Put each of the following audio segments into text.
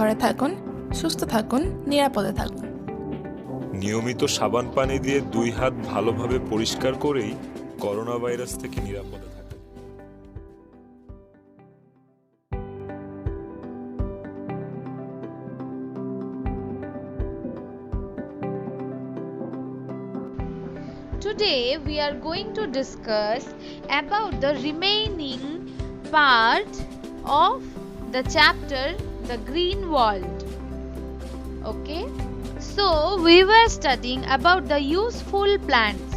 ঘরে থাকুন, সুস্থ থাকুন, নিরাপদে থাকুন। নিয়মিত সাবান পানি দিয়ে 2 হাত ভালোভাবে পরিষ্কার করেই করোনা ভাইরাস থেকে নিরাপদে থাকুন। Today we are going to discuss about the remaining part of the chapter The Green World. Okay, so we were studying about the useful plants.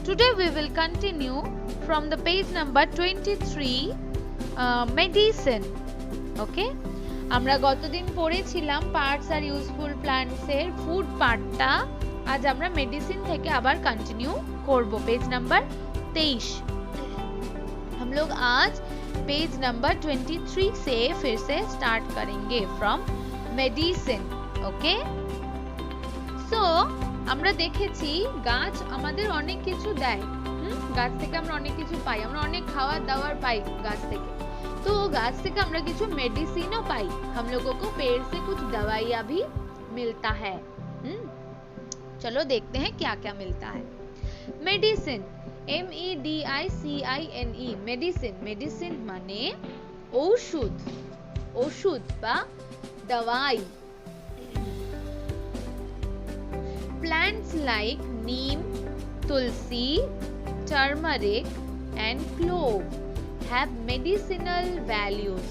Today we will continue from the page number 23, medicine. Okay, আমরা গতদিন পড়েছিলাম parts are useful plants এর food পার্টটা। आज আমরা medicine থেকে আবার continue করব पेज नंबर 23। हम लोग आज पेज नंबर 23 से फिर से स्टार्ट करेंगे फ्रॉम मेडिसिन। ओके, सो আমরা দেখেছি গাছ আমাদের অনেক কিছু দেয়। গাছ থেকে আমরা অনেক কিছু পাই, আমরা অনেক খাবার দাবার পাই গাছ থেকে। तो गाछ থেকে আমরা কিছু मेडिसिनও पाई। हम लोगों को पेड़ से कुछ दवाइयाँ भी मिलता है। चलो देखते हैं क्या क्या मिलता है। Medicine, MEDICINE, medicine. मेडिसिन माने औषध, औषध বা दवाई। Plants like neem, tulsi, turmeric and clove have medicinal values.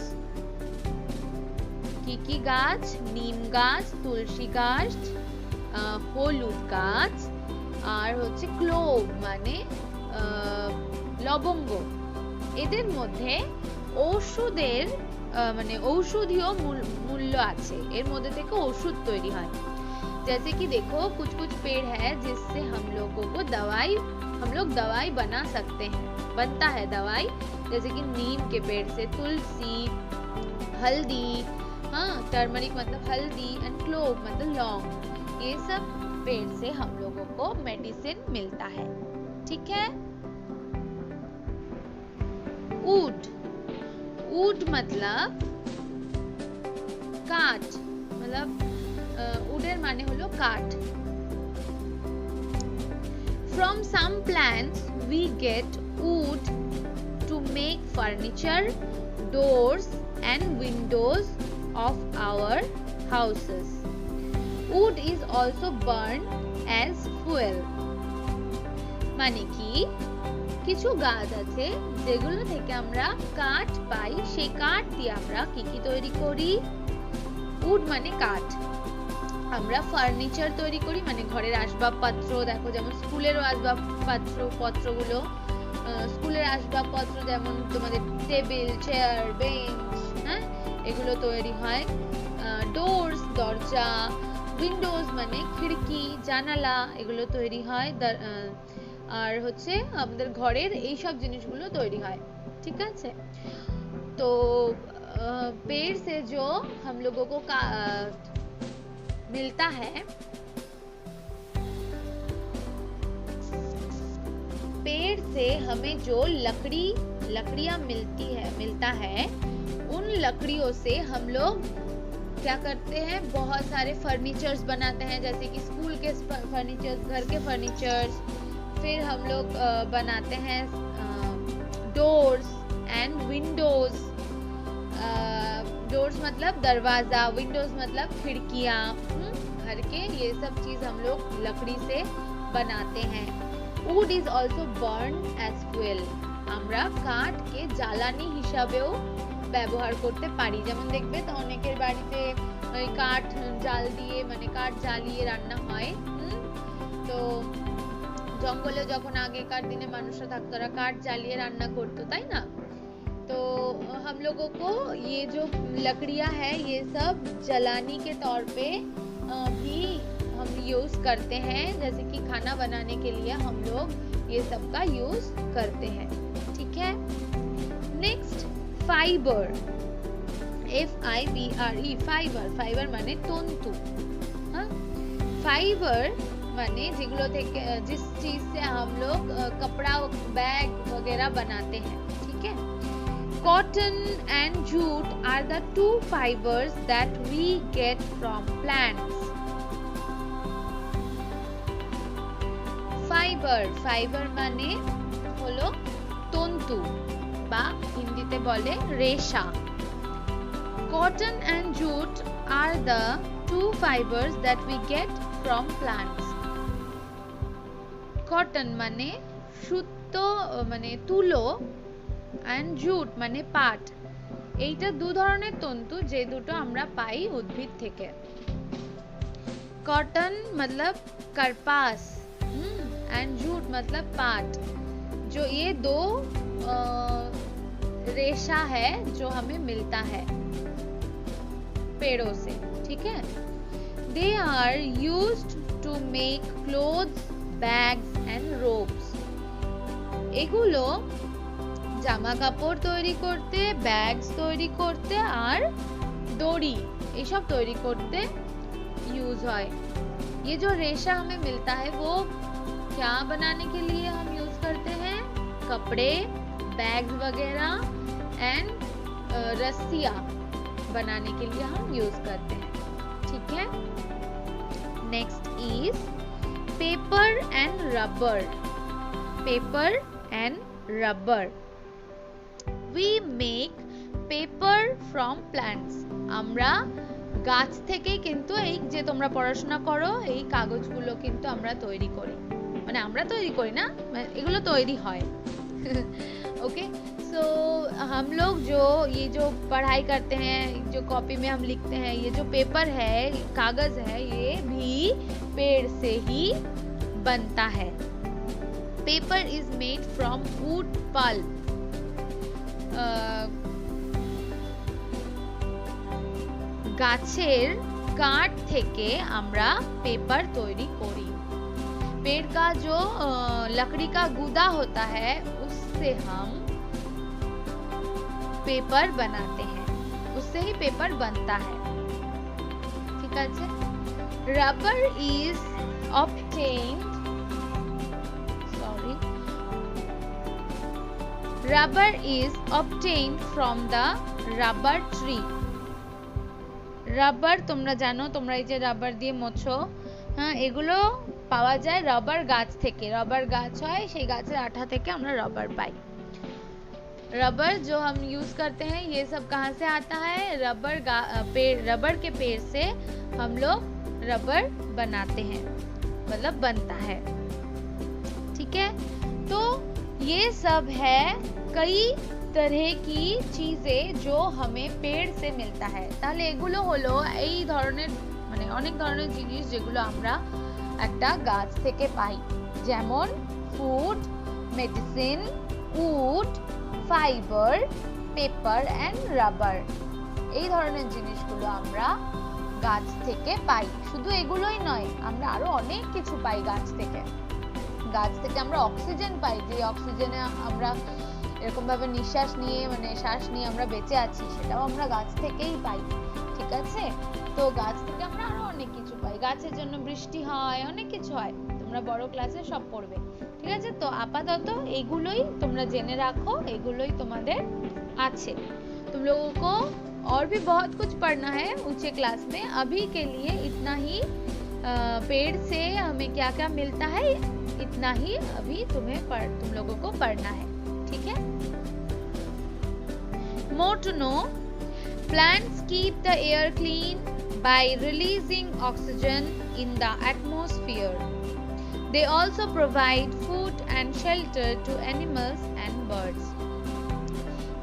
কি গাছ? নিম গাছ, তুলসী গাছ, হলুদ গাছ আর হচ্ছে ক্লোভ মানে লবঙ্গ। এদের মধ্যে ঔষধের মানে ঔষধীয় মূল্য আছে, এর মধ্যে থেকে ওষুধ তৈরি হয়। जैसे कि देखो कुछ कुछ पेड़ है जिससे हम लोगों को हम लोग दवाई बना सकते हैं, बनता है दवाई। जैसे कि नीम के पेड़ से तुलसी, हल्दी, टर्मरिक मतलब हल्दी एंड क्लोव मतलब लौंग, ये सब पेड़ से हम लोगों को मेडिसिन मिलता है। ठीक है। वुड, वुड मतलब काठ, मतलब উডের মানে হলো কাঠ। From some plants we get wood to make furniture, doors and windows of our houses. Wood is also burned as fuel. মানে কি কিছু গাছ আছে যেগুলো থেকে আমরা কাঠ পাই, সেই কাঠ দিয়ে আমরা কি কি তৈরি করি? উড মানে কাঠ। আমরা ফার্নিচার তৈরি করি মানে ঘরের আসবাবপত্র, দেখো যেমন স্কুলের আসবাবপত্রগুলো, স্কুলের আসবাবপত্র যেমন তোমাদের টেবিল, চেয়ার, বেঞ্চ, এগুলো তৈরি হয়। ডোরস দরজা, উইন্ডোজ মানে খিড়কি, জানালা, এগুলো তৈরি হয়। আর হচ্ছে আমাদের ঘরের এই সব জিনিসগুলো তৈরি হয়। ঠিক আছে। তো पेड़ से जो हम लोगों को मिलता है, पेड़ से हमें जो लकड़ियां मिलता है, उन लकड़ियों से हम लोग क्या करते हैं? बहुत सारे फर्नीचर्स बनाते हैं, जैसे कि स्कूल के फर्नीचर्स, घर के फर्नीचर्स। फिर हम लोग बनाते हैं डोर्स एंड विंडोज। डोर्स मतलब दरवाजा, विंडोज मतलब खिड़कियां, घर के ये सब चीज हम लोग लकड़ी से बनाते हैं। Wood is also burn as fuel. আমরা কাঠকে জ্বালানি হিসাবেও ব্যবহার করতে পারি। যেমন দেখবে তো অনেকের বাড়িতে ওই কাঠ জাল দিয়ে মানে কাঠ জ্বালিয়ে রান্না হয়। তো জঙ্গলে যখন আগেকার দিনে মানুষরা থাকতো তারা কাঠ জ্বালিয়ে রান্না করতো, তাই না? तो हम लोगों को ये जो लकड़ियां है ये सब जलानी के तौर पे भी हम यूज करते हैं। जैसे कि खाना बनाने के लिए हम लोग ये सब का यूज करते हैं। ठीक है। Next fibre, FIBRE, fibre. Fibre माने तंतु। फाइबर माने যেগুলো থেকে जिस चीज से हम लोग कपड़ा, बैग वगैरह बनाते हैं। ठीक है। Cotton and jute are the two fibers that we get from plants. Fiber মানে হলো তন্তু বা হিন্দিতে বলে রেশা। Cotton and jute are the two fibers that we get from plants. Cotton মানে সুতো মানে তুলো and jute মানে পাট। এইটা দু ধরনের তন্তু যে দুটো আমরা পাই উদ্ভিদ থেকে। Cotton मतलब करपास and jute मतलब पाट। जो ये दो रेशा है जो हमें मिलता है पेड़ों से, ठीक है। They are used to make clothes, bags and ropes. এগুলো জামা কাপড় তৈরি করতে, ব্যাগস তৈরি করতে আর দড়ি এইসব তৈরি করতে यूज হয়। ये जो रेशा हमें मिलता है वो क्या बनाने के लिए हम यूज करते हैं? कपड़े, बैग्स वगैरह एंड रस्सियां बनाने के लिए हम यूज करते हैं, ठीक है। Next is paper and rubber. Paper and rubber we make paper from plants. আমরা গাছ থেকে কিন্তু এই যে তোমরা পড়াশোনা করো এই কাগজগুলো কিন্তু আমরা তৈরি করি, মানে আমরা তৈরি করি না, এগুলো তৈরি হয়। ओके सो हम लोग जो ये जो पढ़ाई करते हैं, जो कॉपी में हम लिखते हैं, ये जो पेपर है, कागज है, ये भी पेड़ से ही बनता है। Paper is made from wood pulp. গাছের কাঠ থেকে আমরা पेपर तैयारी करी। पेड़ का जो लकड़ी का गूदा होता है उससे हम पेपर बनाते हैं, उससे ही पेपर बनता है, ठीक है। Rubber is obtained Rubber is obtained from the rubber tree. Rubber তোমরা জানো, তোমরা এই যে রাবার দিয়ে মোছো, হ্যাঁ, এগুলো পাওয়া যায় রবার গাছ থেকে। রবার গাছ হয়, সেই গাছের আঠা থেকে আমরা রবার পাই। रबर जो हम यूज करते हैं ये सब कहाँ से आता है? रबर के पेड़ से हम लोग रबर बनाते हैं, मतलब बनता है, ठीक है। तो ये सब है कई तरह की चीजें जो हमें पेड़ से मिलता है। তাহলে এগুলো হলো এই ধরনের মানে অনেক ধরনের জিনিস যেগুলো আমরা একটা গাছ থেকে পাই, যেমন food, medicine, wood, fibre, paper and rubber. এই ধরনের জিনিসগুলো আমরা গাছ থেকে পাই। শুধু এগুলোই নয়, আমরা আরো অনেক কিছু পাই গাছ থেকে। গাছ থেকে আমরা অক্সিজেন পাই, যে অক্সিজেনে আমরা এরকম ভাবে নিঃশ্বাস নিয়ে মানে শ্বাস নিয়ে আমরা বেঁচে আছি, সেটাও আমরা গাছ থেকেই পাই, ঠিক আছে। তো গাছ থেকে আমরা আরো অনেক কিছু পাই, গাছের জন্য বৃষ্টি হয়, অনেক কিছু হয়, তোমরা বড় ক্লাসে সব পড়বে, ঠিক আছে। তো আপাতত এগুলোই তোমরা জেনে রাখো, এগুলোই তোমাদের আছে। तुम लोगों को और भी बहुत कुछ पढ़ना है ऊंचे क्लास में। अभी के लिए इतना ही, पेड़ से हमें क्या क्या मिलता है इतना ही अभी तुम लोगों को पढ़ना है, ठीक है। More to know, plants keep the air clean by releasing oxygen in the atmosphere. They also provide food and shelter to animals and birds.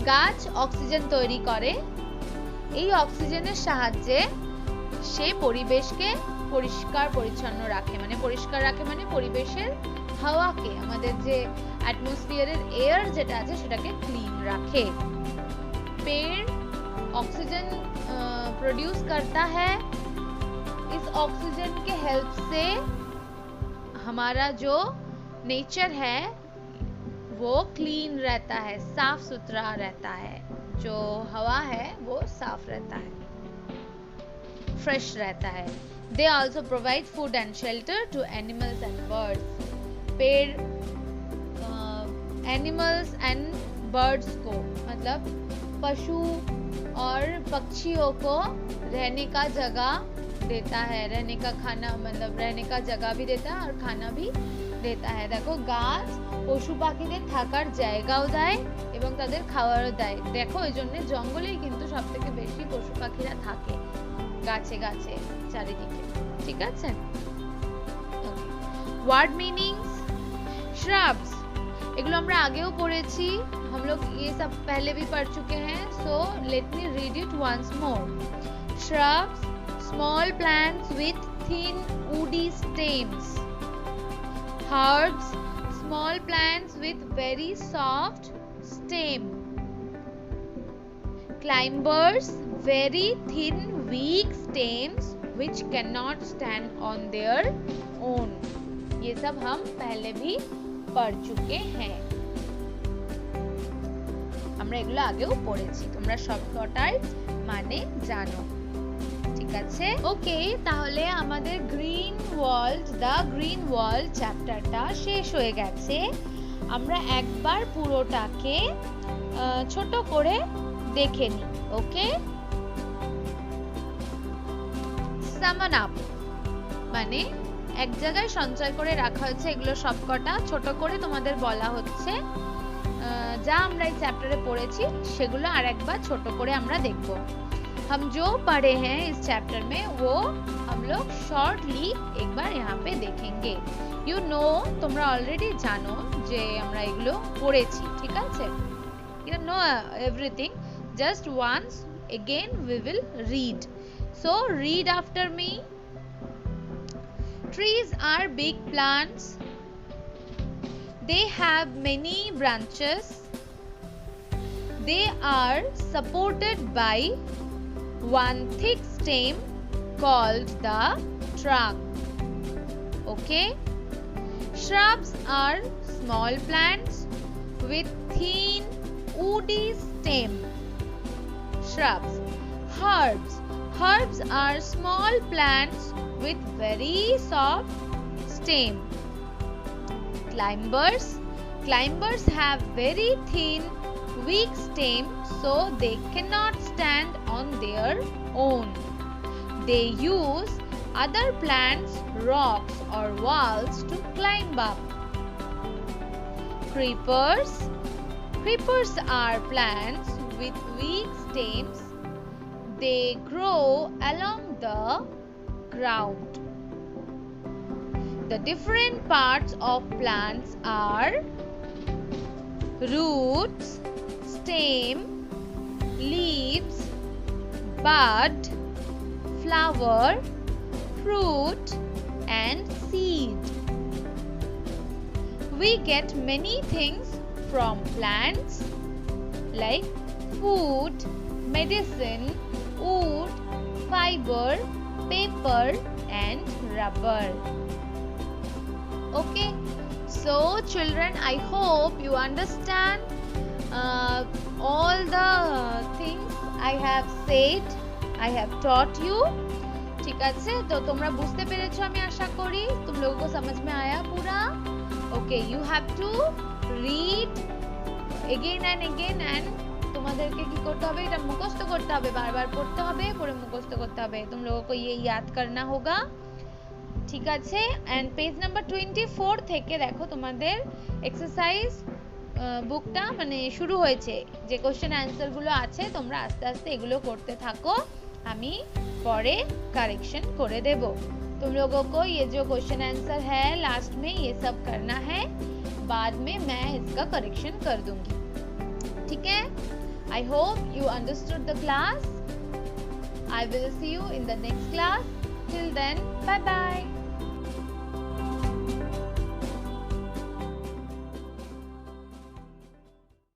গাছ অক্সিজেন তৈরি করে, এই অক্সিজেনের সাহায্যে সে পরিবেশকে পরিষ্কার পরিচ্ছন্ন রাখে, মানে পরিষ্কার রাখে মানে পরিবেশের হাওয়াকে, আমাদের যে অ্যাটমসফিয়ারের এয়ার যেটা আছে সেটাকে ক্লিন রাখে। पेड़ ऑक्सीजन प्रोड्यूस करता है, इस ऑक्सीजन के हेल्प से हमारा जो नेचर है वो क्लीन रहता है, साफ सुथरा रहता है, जो हवा है वो साफ रहता है, फ्रेश रहता है। They also provide food and shelter to animals and birds. पेड़ एनिमल्स एंड बर्ड्स को मतलब पशु और पक्षियों को रहने का जगह देता है, रहने का खाना मतलब रहने का जगह भी देता है और खाना भी देता है। देखो গাছ পশু পাখিদের থাকার জায়গাও দেয় এবং তাদের খাবারও দেয়। দেখো এই জন্য জঙ্গলেই কিন্তু সবথেকে বেশি পশু পাখিরা থাকে, গাছে গাছে চারিদিকে। ঠিক আছে, ওয়ার্ড মিনিংস। श्रब्स এগুলো আমরা আগেও পড়েছি, हम लोग ये सब पहले भी पढ़ चुके हैं, so let me read it once more. Shrubs, small plants with thin woody stems. Herbs, small plants with very soft stem. Climbers, very thin weak stems which cannot stand on their own. ये सब हम पहले भी पढ़ चुके हैं, আমরা এগুলো আগেও পড়েছি, তোমরা সবকটার মানে জানো। ঠিক আছে, ওকে, তাহলে আমাদের green world the green world চ্যাপ্টারটা শেষ হয়ে গেছে। আমরা একবার পুরোটাকে ছোট করে দেখে নিই। ওকে, সামান আপ মানে এক জায়গায় সঞ্চয় করে রাখা হয়েছে, এগুলো সবকটা ছোট করে তোমাদের বলা হচ্ছে। যা আমরা এই চ্যাপ্টারে পড়েছি সেগুলো আরেকবার ছোট করে আমরা দেখব। हम जो पढ़े हैं इस चैप्टर में वो हम लोग शॉर्टली एक बार यहाँ पे देखेंगे। You know, তোমরা অলরেডি জানো যে আমরা এগুলো পড়েছি। ঠিক আছে, you know everything, just once again we will read, so read after me. Trees are big plants. They have many branches. They are supported by one thick stem called the trunk. Okay? Shrubs are small plants with thin woody stem. Shrubs. Herbs are small plants with very soft stem. Climbers have very thin weak stem, so they cannot stand on their own. They use other plants, rocks or walls to climb up. Creepers are plants with weak stems. They grow along the ground. The different parts of plants are roots, stem, leaves, bud, flower, fruit and seed. We get many things from plants like food, medicine, wood, fiber, paper and rubber. Okay, so children, I hope you understand all the things I have said, I have taught you. ठीक আছে, তো তোমরা বুঝতে পেরেছো আমি আশা করি। तुम लोगों को समझ में आया पूरा? Okay, you have to read again and again and তোমাদেরকে কি করতে হবে, এটা মুখস্থ করতে হবে, বারবার পড়তে হবে, পড়ে মুখস্থ করতে হবে। तुम लोगों को ये याद करना होगा। ঠিক আছে, এন্ড পেজ নাম্বার 24 থেকে দেখো তোমাদের এক্সারসাইজ বুকটা মানে শুরু হয়েছে, যে কোশ্চেন অ্যানসার গুলো আছে তোমরা আস্তে আস্তে এগুলো করতে থাকো, আমি পরে करेक्शन করে দেব। तुम लोगों को ये जो क्वेश्चन आंसर है लास्ट में ये सब करना है, बाद में मैं इसका करेक्शन कर दूंगी। ठीक है, I hope you understood the class. I will see you in the next class. Till then, bye bye.